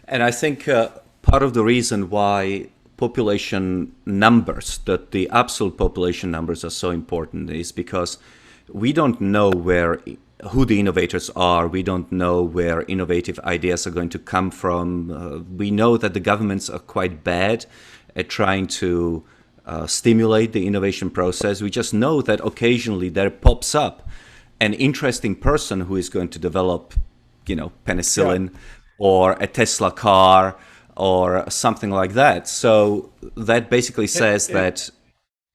And I think part of the reason why population numbers, that the absolute population numbers are so important, is because we don't know who the innovators are. We don't know where innovative ideas are going to come from. We know that the governments are quite bad at trying to stimulate the innovation process. We just know that occasionally there pops up an interesting person who is going to develop, Yeah. penicillin or a Tesla car or something like that. So that basically And, says and, and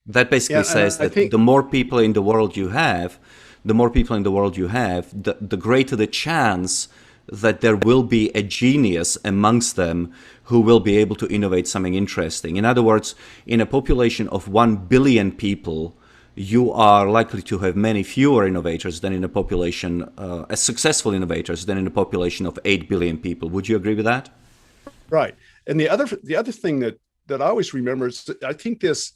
I that think, the more people in the world you have, the greater the chance that there will be a genius amongst them who will be able to innovate something interesting. In other words, in a population of 1 billion people, you are likely to have many fewer innovators than in a population, as successful innovators than in a population of 8 billion people. Would you agree with that? right. And the other thing that I always remember is that I think this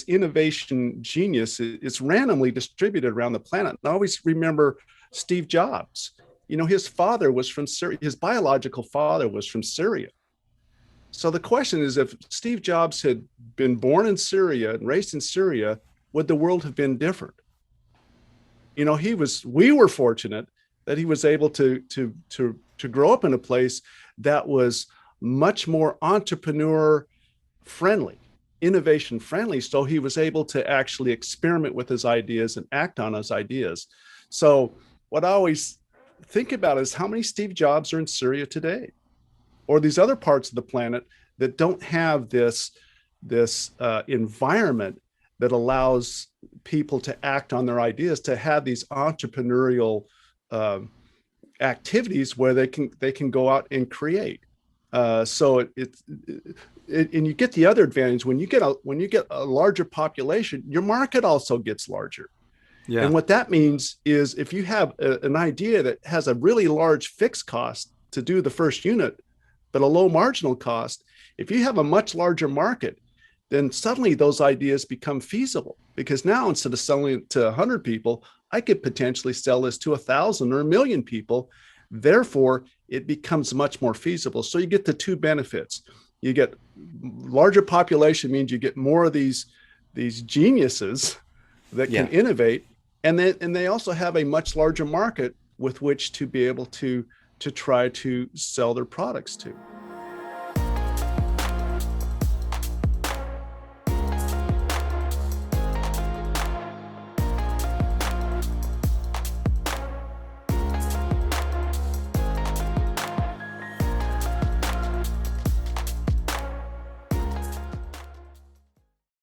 innovation genius is randomly distributed around the planet. And I always remember Steve Jobs. His father was from Syria. His biological father was from Syria. So the question is, if Steve Jobs had been born in Syria and raised in Syria, would the world have been different? We were fortunate that he was able to grow up in a place that was much more entrepreneur friendly, innovation friendly. So he was able to actually experiment with his ideas and act on his ideas. So what I always think about is how many Steve Jobs are in Syria today, or these other parts of the planet that don't have this environment that allows people to act on their ideas, to have these entrepreneurial um, activities where they can go out and create. And you get the other advantage when you get a larger population, your market also gets larger. Yeah. And what that means is if you have an idea that has a really large fixed cost to do the first unit, but a low marginal cost, if you have a much larger market, then suddenly those ideas become feasible, because now instead of selling it to 100 people, I could potentially sell this to 1,000 or 1,000,000 people. Therefore, it becomes much more feasible. So you get the two benefits. You get larger population, means you get more of these geniuses that can Yeah. innovate, and they also have a much larger market with which to be able to try to sell their products to.